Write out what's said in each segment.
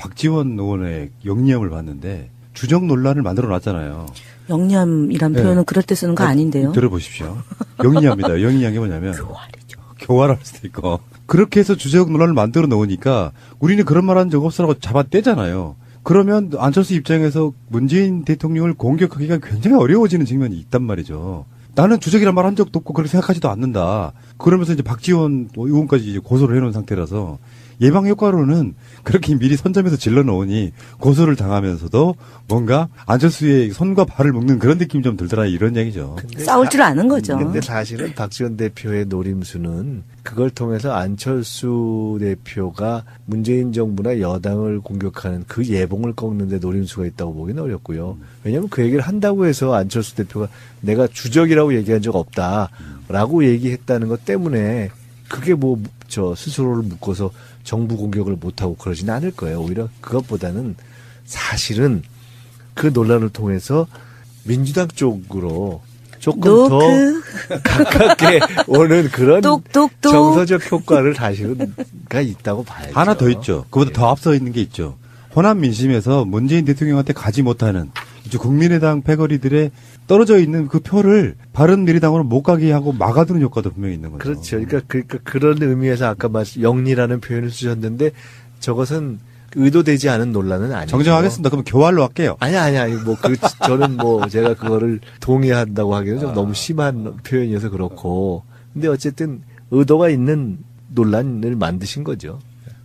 박지원 의원의 영리함을 봤는데 주적 논란을 만들어 놨잖아요. 영리함이란 표현은 네. 그럴 때 쓰는 거 아닌데요. 들어보십시오. 영리합니다. 영리한 게 뭐냐면 교활이죠. 교활할 수도 있고 그렇게 해서 주적 논란을 만들어 놓으니까 우리는 그런 말 한 적 없어라고 잡아떼잖아요. 그러면 안철수 입장에서 문재인 대통령을 공격하기가 굉장히 어려워지는 측면이 있단 말이죠. 나는 주적이란 말 한 적도 없고 그렇게 생각하지도 않는다. 그러면서 이제 박지원 의원까지 이제 고소를 해놓은 상태라서 예방 효과로는 그렇게 미리 선점해서 질러 놓으니 고소를 당하면서도 뭔가 안철수의 손과 발을 묶는 그런 느낌이 좀 들더라 이런 얘기죠. 싸울 줄 아는 거죠. 근데 사실은 박지원 대표의 노림수는 그걸 통해서 안철수 대표가 문재인 정부나 여당을 공격하는 그 예봉을 꺾는 데 노림수가 있다고 보기는 어렵고요. 왜냐하면 그 얘기를 한다고 해서 안철수 대표가 내가 주적이라고 얘기한 적 없다라고 얘기했다는 것 때문에 그게 뭐 저 스스로를 묶어서 정부 공격을 못하고 그러지는 않을 거예요. 오히려 그것보다는 사실은 그 논란을 통해서 민주당 쪽으로 조금 더 가깝게 오는 그런 정서적 효과를 사실은가 있다고 봐야죠. 하나 더 있죠. 그보다 더 앞서 있는 게 있죠. 호남 민심에서 문재인 대통령한테 가지 못하는 이제 국민의당 패거리들의 떨어져 있는 그 표를 바른미래당으로 못 가게 하고 막아두는 효과도 분명히 있는 거죠. 그렇죠. 그러니까 그런 의미에서 아까 영리라는 표현을 쓰셨는데 저것은 의도되지 않은 논란은 아니죠. 정정하겠습니다. 그럼 교활로 할게요. 아니. 저는 제가 그거를 동의한다고 하기는 좀 너무 심한 표현이어서 그렇고. 근데 어쨌든 의도가 있는 논란을 만드신 거죠.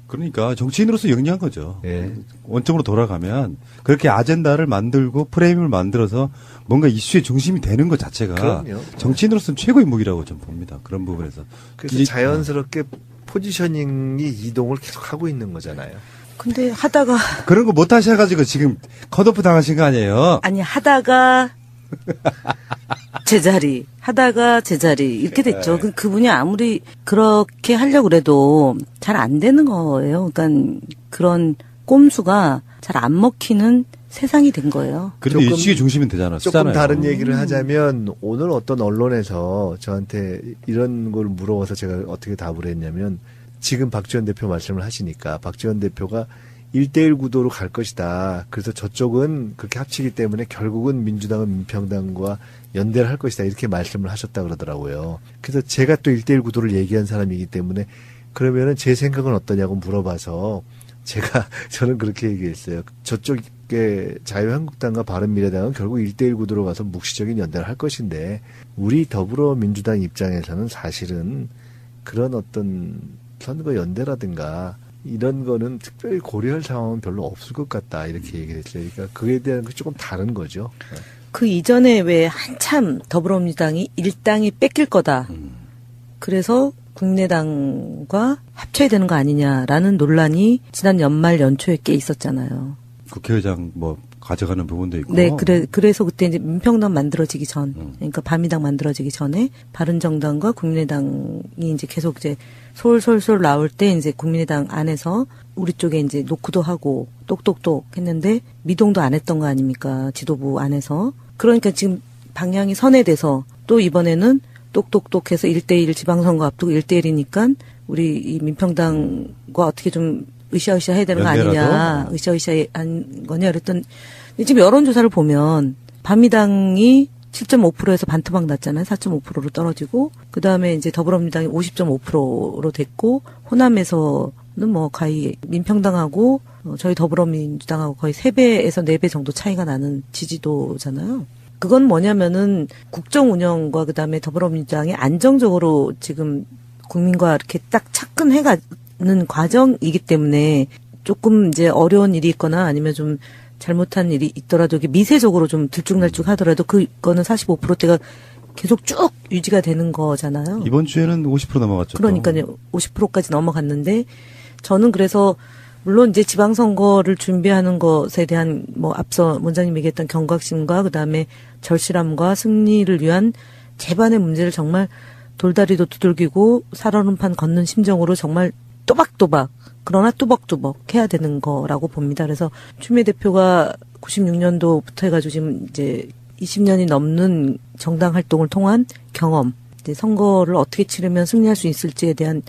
그러니까 정치인으로서 영리한 거죠. 예. 원점으로 돌아가면 그렇게 아젠다를 만들고 프레임을 만들어서 뭔가 이슈의 중심이 되는 것 자체가 그럼요. 정치인으로서는 최고의 무기라고 좀 봅니다. 그런 부분에서. 그래서 자연스럽게 포지셔닝이 이동을 계속 하고 있는 거잖아요. 근데 하다가 그런 거 못 하셔가지고 지금 컷오프 당하신 거 아니에요? 아니 하다가 제자리 하다가 제자리 이렇게 됐죠. 그분이 아무리 그렇게 하려고 그래도 잘 안 되는 거예요. 그러니까 그런 꼼수가 잘 안 먹히는 세상이 된 거예요. 그런데 일식의 중심은 되잖아요. 조금 다른 얘기를 하자면 오늘 어떤 언론에서 저한테 이런 걸 물어봐서 제가 어떻게 답을 했냐면 지금 박지원 대표 말씀을 하시니까 박지원 대표가 1대1 구도로 갈 것이다. 그래서 저쪽은 그렇게 합치기 때문에 결국은 민주당은 민평당과 연대를 할 것이다. 이렇게 말씀을 하셨다 그러더라고요. 그래서 제가 또 1대1 구도를 얘기한 사람이기 때문에 그러면은 제 생각은 어떠냐고 물어봐서 저는 그렇게 얘기했어요. 저쪽에 자유한국당과 바른미래당은 결국 1대1 구도로 가서 묵시적인 연대를 할 것인데 우리 더불어민주당 입장에서는 사실은 그런 어떤 선거 연대라든가 이런 거는 특별히 고려할 상황은 별로 없을 것 같다 이렇게 얘기를 했어요. 그러니까 그에 대한 게 조금 다른 거죠. 그 이전에 왜 한참 더불어민주당이 일당이 뺏길 거다. 그래서 국민의당과 합쳐야 되는 거 아니냐라는 논란이 지난 연말 연초에 꽤 있었잖아요. 국회의장 가져가는 부분도 있고. 네, 그래서 그때 이제 민평당 만들어지기 전, 그러니까 바미당 만들어지기 전에 바른정당과 국민의당이 이제 계속 이제 솔솔솔 나올 때 이제 국민의당 안에서 우리 쪽에 이제 노크도 하고 똑똑똑 했는데 미동도 안 했던 거 아닙니까? 지도부 안에서. 그러니까 지금 방향이 선회돼서 또 이번에는 똑똑똑해서 1대1 지방선거 앞두고 1대1이니까 우리 이 민평당과 어떻게 좀 으쌰으쌰 해야 되는 거 아니냐. 으쌰으쌰한 거냐. 그랬더니 지금 여론조사를 보면 바미당이 7.5%에서 반토막 났잖아요. 4.5%로 떨어지고 그다음에 이제 더불어민주당이 50.5%로 됐고 호남에서는 거의 민평당하고 저희 더불어민주당하고 거의 3배에서 4배 정도 차이가 나는 지지도잖아요. 그건 뭐냐면은 국정 운영과 그다음에 더불어민주당이 안정적으로 지금 국민과 이렇게 딱 착근해가는 과정이기 때문에 조금 이제 어려운 일이 있거나 아니면 좀 잘못한 일이 있더라도 이게 미세적으로 좀 들쭉날쭉 하더라도 그거는 45%대가 계속 쭉 유지가 되는 거잖아요. 이번 주에는 50% 넘어갔죠. 그러니까요. 50%까지 넘어갔는데 저는 그래서 물론 이제 지방선거를 준비하는 것에 대한 앞서 원장님 얘기했던 경각심과 그다음에 절실함과 승리를 위한 제반의 문제를 정말 돌다리도 두들기고 살얼음판 걷는 심정으로 정말 또박또박 그러나 뚜벅뚜벅 해야 되는 거라고 봅니다. 그래서 추미애 대표가 96년도부터 해가지고 지금 이제 20년이 넘는 정당 활동을 통한 경험, 이제 선거를 어떻게 치르면 승리할 수 있을지에 대한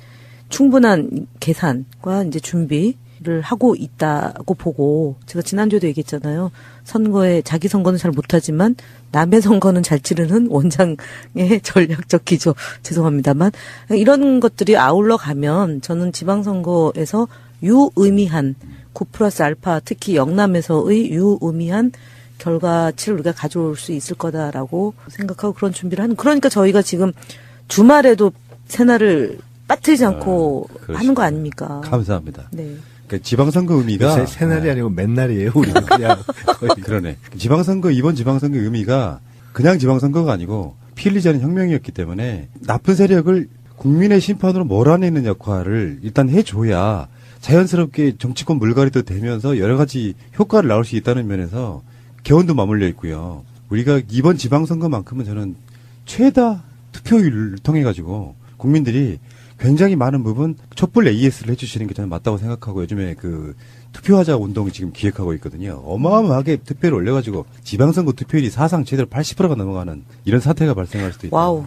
충분한 계산과 이제 준비를 를 하고 있다고 보고 제가 지난주에도 얘기했잖아요. 선거에 자기 선거는 잘 못하지만 남의 선거는 잘 치르는 원장의 전략적 기조 죄송합니다만 이런 것들이 아울러 가면 저는 지방선거에서 유의미한 9+알파 특히 영남에서의 유의미한 결과치를 우리가 가져올 수 있을 거다라고 생각하고 그런 준비를 하는 그러니까 저희가 지금 주말에도 새날을 빠뜨리지 않고 하는 거 아닙니까? 감사합니다. 네. 그러니까 지방선거 의미가 새날이 아니고 맨날이에요. 우리는 그냥 거의. 그러네. 이번 지방선거 의미가 그냥 지방선거가 아니고 피 흘리지 않은 혁명이었기 때문에 나쁜 세력을 국민의 심판으로 몰아내는 역할을 일단 해줘야 자연스럽게 정치권 물갈이도 되면서 여러 가지 효과를 나올 수 있다는 면에서 개헌도 맞물려 있고요. 우리가 이번 지방선거만큼은 저는 최다 투표율을 통해 가지고 국민들이 굉장히 많은 부분 촛불 AS를 해주시는 게 저는 맞다고 생각하고 요즘에 그 투표하자 운동을 지금 기획하고 있거든요. 어마어마하게 투표를 올려가지고 지방선거 투표율이 사상 최대로 80%가 넘어가는 이런 사태가 발생할 수도 있다. 와우.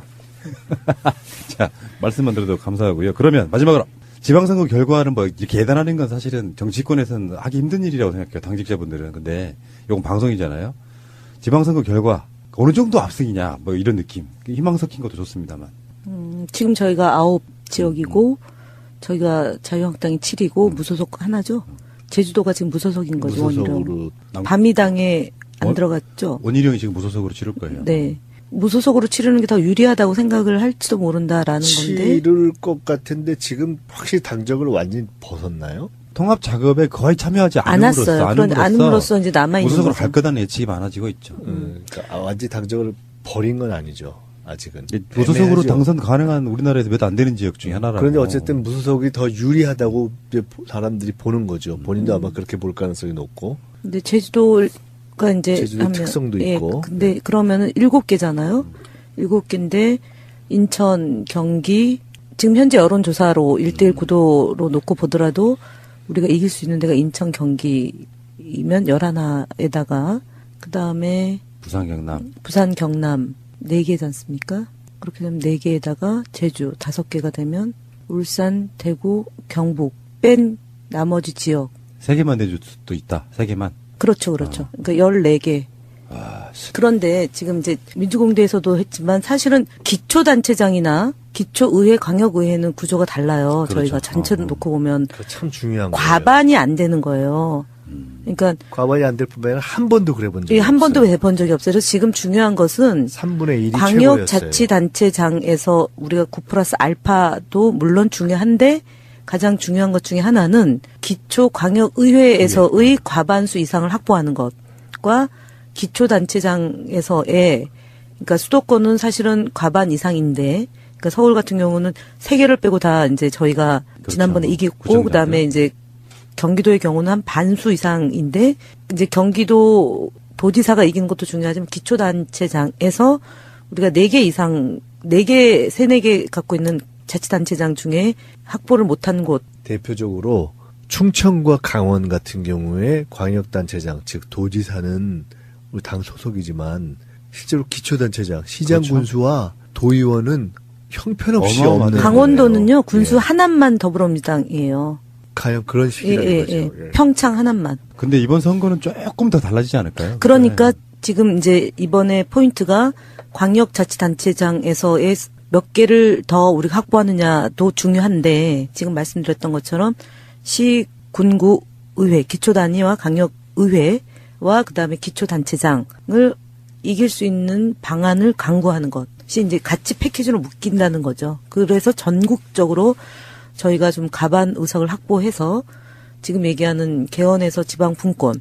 자, 말씀만 들어도 감사하고요. 그러면 마지막으로 지방선거 결과는 뭐 이렇게 예단하는 건 사실은 정치권에서는 하기 힘든 일이라고 생각해요. 당직자분들은. 근데 이건 방송이잖아요. 지방선거 결과 어느 정도 압승이냐 뭐 이런 느낌. 희망 섞인 것도 좋습니다만. 지금 저희가 9지역이고 저희가 자유한국당이 7이고 무소속 하나죠. 제주도가 지금 무소속인 거죠. 무소속으로 밤이당에 안 들어갔죠. 원희룡이 지금 무소속으로 치를 거예요. 네. 무소속으로 치르는 게 더 유리하다고 생각을 할지도 모른다라는 건데. 치를 것 같은데 지금 확실히 당적을 완전히 벗었나요? 통합 작업에 거의 참여하지 않았어요. 그런데 않음으로써 이제 남아 있는 무소속으로 거죠. 갈 거다는 예측이 많아지고 있죠. 그러니까 완전히 당적을 버린 건 아니죠. 아직은. 무소속으로 애매하죠. 당선 가능한 우리나라에서 몇 안 되는 지역 중에 하나라고. 그런데 어쨌든 무소속이 더 유리하다고 이제 사람들이 보는 거죠. 본인도 아마 그렇게 볼 가능성이 높고. 근데 제주도가 이제 제주도의 하면, 특성도 있고. 근데 그러면은 7개잖아요. 7개인데 인천, 경기 지금 현재 여론조사로 1대1 구도로 놓고 보더라도 우리가 이길 수 있는 데가 인천, 경기이면 11에다가 그다음에 부산, 경남 4개지 않습니까? 그렇게 되면 4개에다가 제주 5개가 되면 울산, 대구, 경북 뺀 나머지 지역 3개만 내줄 수도 있다. 3개만. 그렇죠. 그러니까 14개. 그런데 지금 이제 민주공대에서도 했지만 사실은 기초단체장이나 기초의회, 광역의회는 구조가 달라요. 그렇죠. 저희가 전체를 놓고 보면 그거 참 중요한 거예요. 과반이 안 되는 거예요. 그러니까 과반이 안 될 뿐만 아니라 한 번도 그래 본 적이 한 없어요. 번도 해본 적이 없어요. 그래서 지금 중요한 것은 3분의 1이 광역자치단체장에서 우리가 9+알파도 물론 중요한데 가장 중요한 것 중에 하나는 기초광역의회에서의 과반수 이상을 확보하는 것과 기초단체장에서의 그러니까 수도권은 사실은 과반 이상인데 그러니까 서울 같은 경우는 3개를 빼고 다 이제 저희가 그렇죠. 지난번에 이겼고 구청장들. 그다음에 이제 경기도의 경우는 한 반수 이상인데 이제 경기도 도지사가 이기는 것도 중요하지만 기초단체장에서 우리가 4개 이상 4개 4개 갖고 있는 자치단체장 중에 확보를 못한 곳 대표적으로 충청과 강원 같은 경우에 광역단체장 즉 도지사는 우리 당 소속이지만 실제로 기초단체장 시장 그렇죠. 군수와 도의원은 형편없이 어마어마하네요. 없는 강원도는요 거예요. 군수 예. 하나만 더불어민주당이에요. 가령 그런 식이라는 거죠. 예. 평창 하나만. 근데 이번 선거는 조금 더 달라지지 않을까요? 그러니까 네. 지금 이제 이번에 포인트가 광역자치단체장에서의 몇 개를 더 우리가 확보하느냐도 중요한데 지금 말씀드렸던 것처럼 시, 군구, 의회, 기초단위와 광역의회와 그다음에 기초단체장을 이길 수 있는 방안을 강구하는 것이 이제 같이 패키지로 묶인다는 거죠. 그래서 전국적으로 저희가 좀 가반 의석을 확보해서 지금 얘기하는 개헌에서 지방 분권이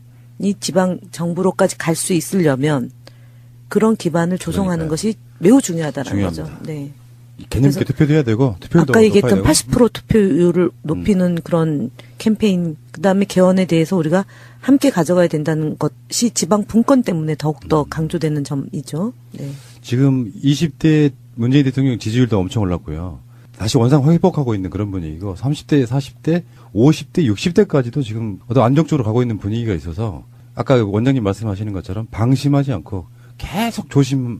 지방 정부로까지 갈 수 있으려면 그런 기반을 조성하는 그러니까요. 것이 매우 중요하다는 중요합니다. 거죠. 네. 개념 있게 그래서 투표도 해야 되고 투표율도 아까 얘기했던 높아야 되고. 80% 투표율을 높이는 그런 캠페인, 그다음에 개헌에 대해서 우리가 함께 가져가야 된다는 것이 지방 분권 때문에 더욱더 강조되는 점이죠. 네. 지금 20대 문재인 대통령 지지율도 엄청 올랐고요. 다시 원상 회복하고 있는 그런 분위기고 30대, 40대, 50대, 60대까지도 지금 어떤 안정적으로 가고 있는 분위기가 있어서 아까 원장님 말씀하시는 것처럼 방심하지 않고 계속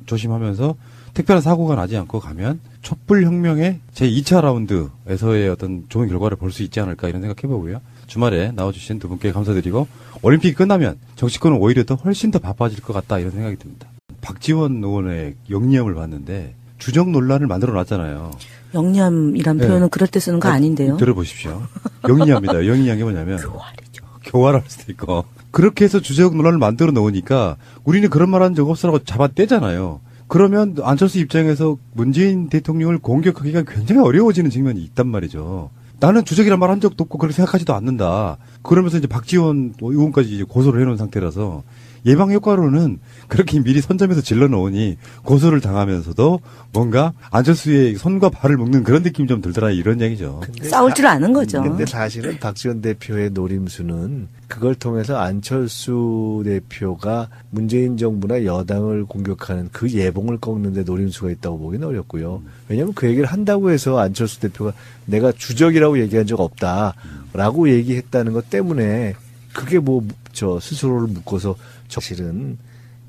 조심하면서 특별한 사고가 나지 않고 가면 촛불 혁명의 제2차 라운드에서의 어떤 좋은 결과를 볼 수 있지 않을까 이런 생각 해보고요. 주말에 나와주신 두 분께 감사드리고 올림픽이 끝나면 정치권은 오히려 더 훨씬 더 바빠질 것 같다 이런 생각이 듭니다. 박지원 의원의 영리함을 봤는데 주적 논란을 만들어 놨잖아요. 영리함이란 네. 표현은 그럴 때 쓰는 거 아닌데요. 들어보십시오. 영리합니다. 영리한 게 뭐냐면 교활이죠. 교활할 수도 있고 그렇게 해서 주적 논란을 만들어 놓으니까 우리는 그런 말 한 적 없어라고 잡아떼잖아요. 그러면 안철수 입장에서 문재인 대통령을 공격하기가 굉장히 어려워지는 측면이 있단 말이죠. 나는 주적이란 말 한 적도 없고 그렇게 생각하지도 않는다. 그러면서 이제 박지원 의원까지 이제 고소를 해놓은 상태라서 예방 효과로는 그렇게 미리 선점해서 질러 놓으니 고소를 당하면서도 뭔가 안철수의 손과 발을 묶는 그런 느낌이 좀 들더라 이런 얘기죠. 싸울 줄 아는 거죠. 근데 사실은 박지원 대표의 노림수는 그걸 통해서 안철수 대표가 문재인 정부나 여당을 공격하는 그 예봉을 꺾는데 노림수가 있다고 보기는 어렵고요. 왜냐하면 그 얘기를 한다고 해서 안철수 대표가 내가 주적이라고 얘기한 적 없다라고 얘기했다는 것 때문에 그게 뭐 저 스스로를 묶어서 사실은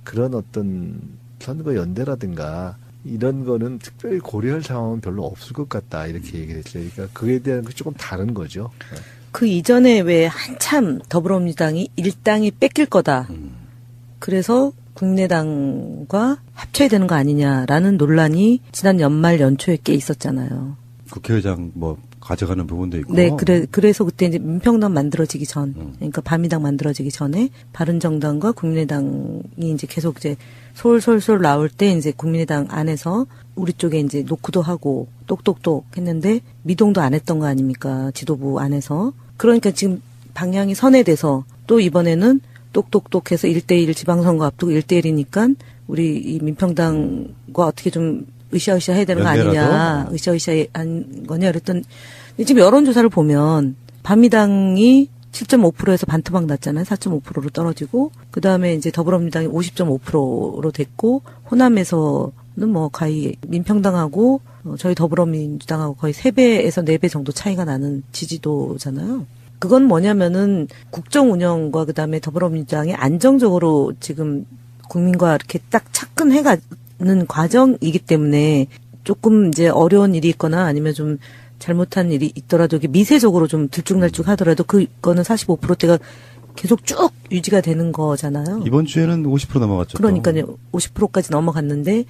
그런 어떤 선거 연대라든가 이런 거는 특별히 고려할 상황은 별로 없을 것 같다 이렇게 얘기를 했어요. 그러니까 그에 대한 게 조금 다른 거죠. 그 이전에 왜 한참 더불어민주당이 일당이 뺏길 거다. 그래서 국민의당과 합쳐야 되는 거 아니냐라는 논란이 지난 연말 연초에 꽤 있었잖아요. 국회의장 뭐 가져가는 부분도 있고. 네, 그래서 그때 이제 민평당 만들어지기 전, 그러니까 바미당 만들어지기 전에 바른정당과 국민의당이 이제 계속 이제 솔솔솔 나올 때 이제 국민의당 안에서 우리 쪽에 이제 노크도 하고 똑똑똑 했는데 미동도 안 했던 거 아닙니까? 지도부 안에서. 그러니까 지금 방향이 선회돼서 또 이번에는 똑똑똑 해서 1대1 지방선거 앞두고 1대1이니까 우리 이 민평당과 어떻게 좀 으쌰으쌰 해야 되는 거 아니냐. 으쌰으쌰 한 거냐 그랬더니 지금 여론조사를 보면 바미당이 7.5%에서 반토막 났잖아요. 4.5%로 떨어지고 그다음에 이제 더불어민주당이 50.5%로 됐고 호남에서는 뭐 거의 민평당하고 저희 더불어민주당하고 거의 3배에서 4배 정도 차이가 나는 지지도잖아요. 그건 뭐냐면은 국정 운영과 그다음에 더불어민주당이 안정적으로 지금 국민과 이렇게 딱 착근해가는 과정이기 때문에 조금 이제 어려운 일이 있거나 아니면 좀 잘못한 일이 있더라도 이게 미세적으로 좀 들쭉날쭉 하더라도 그거는 45%대가 계속 쭉 유지가 되는 거잖아요. 이번 주에는 50% 넘어갔죠. 그러니까요. 50%까지 넘어갔는데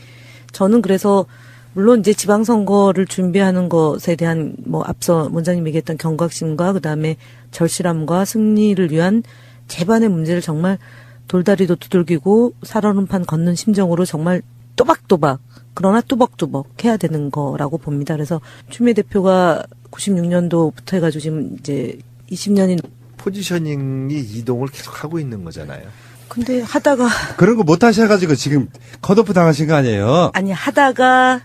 저는 그래서 물론 이제 지방선거를 준비하는 것에 대한 뭐 앞서 원장님 얘기했던 경각심과 그다음에 절실함과 승리를 위한 제반의 문제를 정말 돌다리도 두들기고 살얼음판 걷는 심정으로 정말 또박또박 그러나 뚜벅뚜벅 해야 되는 거라고 봅니다. 그래서 추미애 대표가 96년도부터 해가지고 지금 이제 20년이 포지셔닝이 이동을 계속 하고 있는 거잖아요. 근데 하다가 그런 거 못 하셔가지고 지금 컷오프 당하신 거 아니에요? 아니 하다가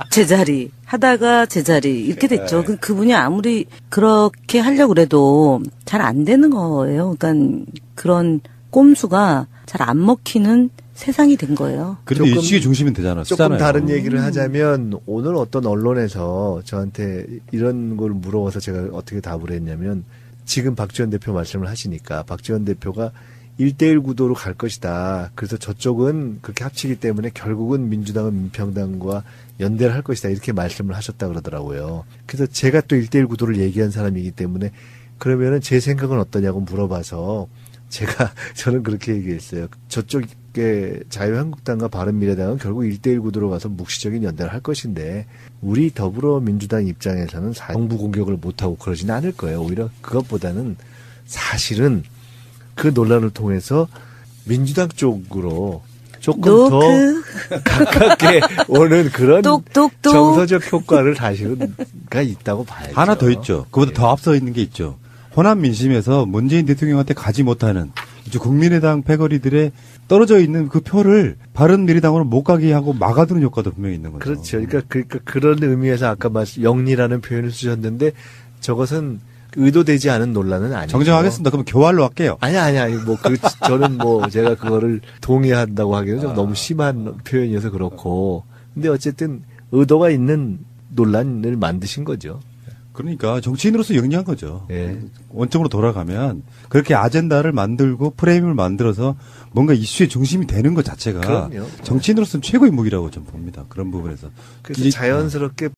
제자리 하다가 제자리 이렇게 됐죠. 그분이 아무리 그렇게 하려고 그래도 잘 안 되는 거예요. 그러니까 그런 꼼수가 잘 안 먹히는 세상이 된 거예요. 그래도 일식의 중심은 되잖아요. 조금 쓰잖아요. 다른 얘기를 하자면 오늘 어떤 언론에서 저한테 이런 걸 물어봐서 제가 어떻게 답을 했냐면 지금 박지원 대표 말씀을 하시니까 박지원 대표가 1대1 구도로 갈 것이다. 그래서 저쪽은 그렇게 합치기 때문에 결국은 민주당은 민평당과 연대를 할 것이다. 이렇게 말씀을 하셨다 그러더라고요. 그래서 제가 또 1대1 구도를 얘기한 사람이기 때문에 그러면은 제 생각은 어떠냐고 물어봐서 저는 그렇게 얘기했어요. 저쪽에 자유한국당과 바른미래당은 결국 1대1 구도로 가서 묵시적인 연대를 할 것인데 우리 더불어민주당 입장에서는 정부 공격을 못하고 그러지는 않을 거예요. 오히려 그것보다는 사실은 그 논란을 통해서 민주당 쪽으로 조금 더 가깝게 오는 그런 똑똑똑. 정서적 효과를 사실은가 있다고 봐야죠. 하나 더 있죠. 그보다 더 앞서 있는 게 있죠. 호남 민심에서 문재인 대통령한테 가지 못하는 이제 국민의당 패거리들의 떨어져 있는 그 표를 바른미래당으로 못 가게 하고 막아두는 효과도 분명히 있는 거죠. 그렇죠. 그러니까 그런 의미에서 아까 영리라는 표현을 쓰셨는데 저것은 의도되지 않은 논란은 아니죠. 정정하겠습니다. 그럼 교활로 할게요. 아니. 저는 제가 그거를 동의한다고 하기에는 좀 너무 심한 표현이어서 그렇고. 근데 어쨌든 의도가 있는 논란을 만드신 거죠. 그러니까 정치인으로서 영리한 거죠. 예. 원점으로 돌아가면 그렇게 아젠다를 만들고 프레임을 만들어서 뭔가 이슈의 중심이 되는 것 자체가 그럼요. 정치인으로서는 최고의 무기라고 저는 봅니다. 그런 부분에서. 그래서 자연스럽게